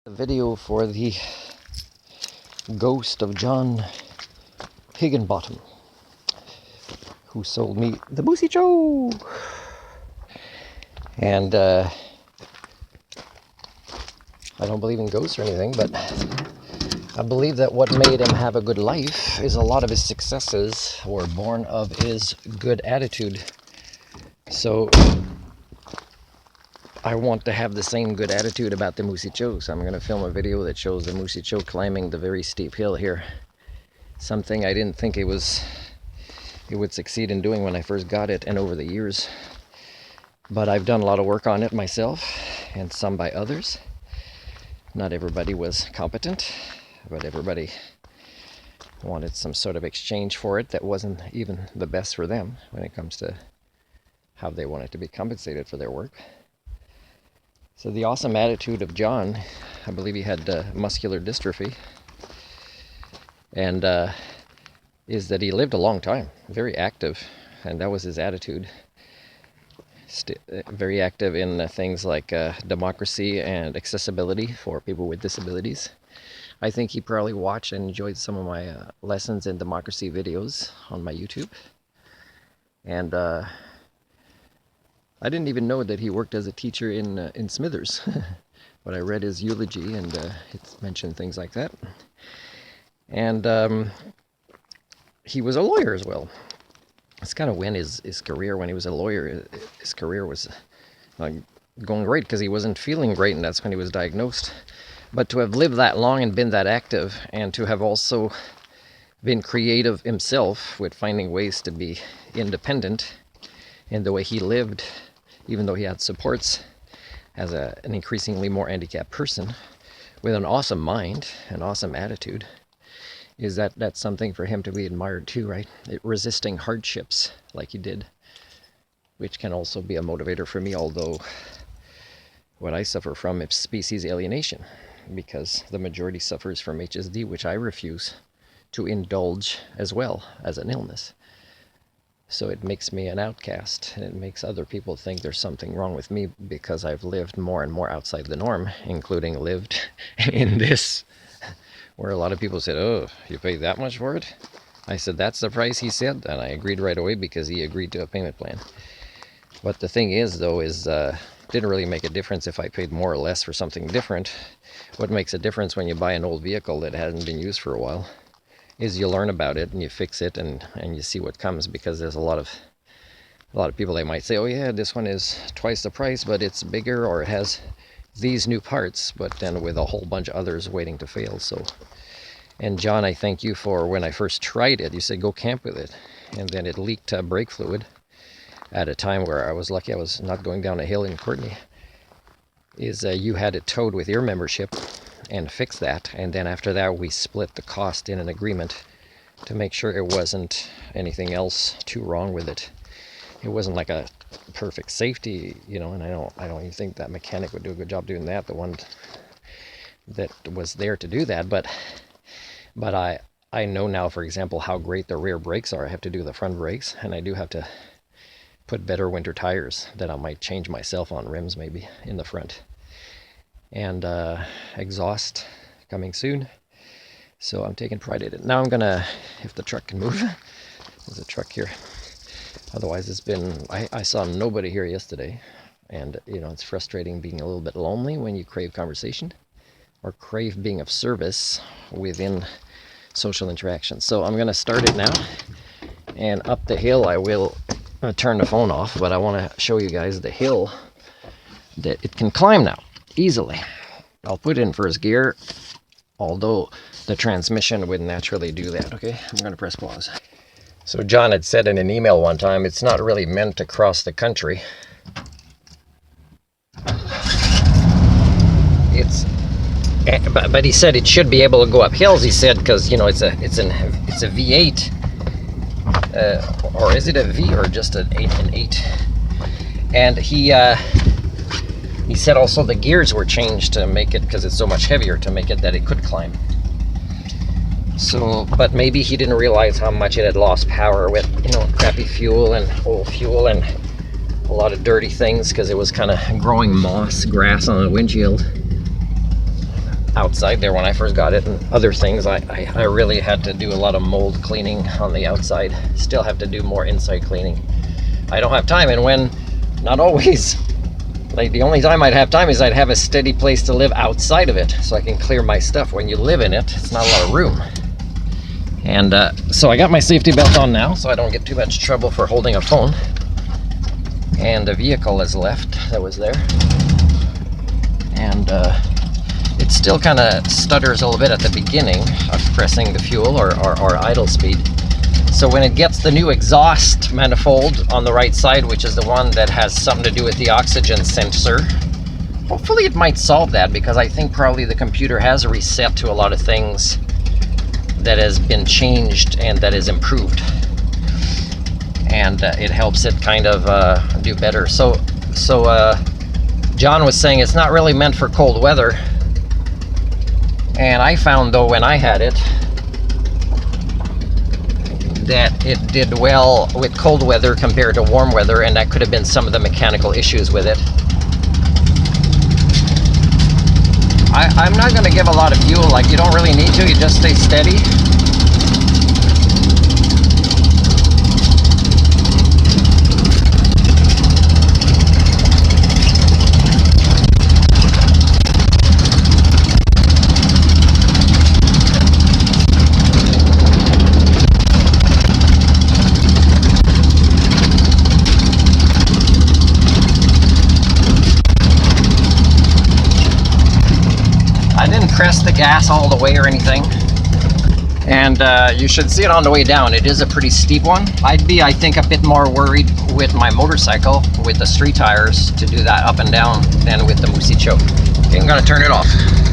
The video for the ghost of John Higginbotham, who sold me the Moosey Joe. And I don't believe in ghosts or anything, but I believe that what made him have a good life is a lot of his successes were born of his good attitude. So I want to have the same good attitude about the Moosey Joe, so I'm going to film a video that shows the Moosey Joe climbing the very steep hill here. Something I didn't think it would succeed in doing when I first got it and over the years. But I've done a lot of work on it myself and some by others. Not everybody was competent, but everybody wanted some sort of exchange for it that wasn't even the best for them when it comes to how they wanted to be compensated for their work. So the awesome attitude of John, I believe he had muscular dystrophy, and is that he lived a long time, very active, and that was his attitude. Very active in things like democracy and accessibility for people with disabilities. I think he probably watched and enjoyed some of my lessons in democracy videos on my YouTube. And I didn't even know that he worked as a teacher in Smithers, but I read his eulogy and it mentioned things like that. And he was a lawyer as well. It's kind of when his career, when he was a lawyer, his career was going great because he wasn't feeling great, and that's when he was diagnosed. But to have lived that long and been that active, and to have also been creative himself with finding ways to be independent in the way he lived, even though he had supports as an increasingly more handicapped person with an awesome mind, an awesome attitude, that's something for him to be admired too, right? Resisting hardships like he did, which can also be a motivator for me, although what I suffer from is species alienation, because the majority suffers from HSD, which I refuse to indulge as well as an illness. So it makes me an outcast, and it makes other people think there's something wrong with me because I've lived more and more outside the norm, including lived in this, where a lot of people said, "Oh, you paid that much for it?" I said, "That's the price he said," and I agreed right away because he agreed to a payment plan. But the thing is, though, is didn't really make a difference if I paid more or less for something different. What makes a difference when you buy an old vehicle that hasn't been used for a while is you learn about it and you fix it and you see what comes, because there's a lot of people, they might say, "Oh yeah, this one is twice the price, but it's bigger, or it has these new parts," but then with a whole bunch of others waiting to fail. So, and John, I thank you for when I first tried it, you said go camp with it, and then it leaked brake fluid at a time where I was lucky I was not going down a hill in Courtney. You had it towed with your membership and fixed that, and then after that we split the cost in an agreement to make sure it wasn't anything else too wrong with it. It wasn't like a perfect safety, and I don't even think that mechanic would do a good job doing that, the one that was there to do that, but I know now, for example, how great the rear brakes are. I have to do the front brakes, and I do have to put better winter tires that I might change myself on rims maybe in the front. And exhaust coming soon, so I'm taking pride in it. Now I'm gonna, if the truck can move, there's a truck here. Otherwise it's been, I saw nobody here yesterday, and it's frustrating being a little bit lonely when you crave conversation or crave being of service within social interaction. So I'm gonna start it now, and up the hill I will turn the phone off, but I want to show you guys the hill that it can climb now easily. I'll put it in first gear, although the transmission would naturally do that. Okay, I'm going to press pause. So John had said in an email one time, it's not really meant to cross the country. But he said it should be able to go up hills. He said because it's a V8, or is it a V or just an 8? And he said also the gears were changed to make it, because it's so much heavier, to make it that it could climb. So, but maybe he didn't realize how much it had lost power with, crappy fuel and old fuel and a lot of dirty things, because it was kind of growing moss, grass on the windshield. outside there when I first got it, and other things. I really had to do a lot of mold cleaning on the outside. Still have to do more inside cleaning. I don't have time, and when, not always, like the only time I'd have time is I'd have a steady place to live outside of it so I can clear my stuff. When you live in it, it's not a lot of room. And so I got my safety belt on now so I don't get too much trouble for holding a phone. And a vehicle is left that was there. And it still kind of stutters a little bit at the beginning of pressing the fuel or idle speed. So when it gets the new exhaust manifold on the right side, which is the one that has something to do with the oxygen sensor, hopefully it might solve that, because I think probably the computer has reset to a lot of things that has been changed and that is improved. And it helps it kind of do better. So John was saying it's not really meant for cold weather. And I found, though, when I had it, that it did well with cold weather compared to warm weather, and that could have been some of the mechanical issues with it. I'm not going to give a lot of fuel, like you don't really need to, you just stay steady. Press the gas all the way or anything, and you should see it on the way down. It is a pretty steep one. I'd be, I think, a bit more worried with my motorcycle with the street tires to do that up and down than with the Moosey choke. Okay, I'm gonna turn it off.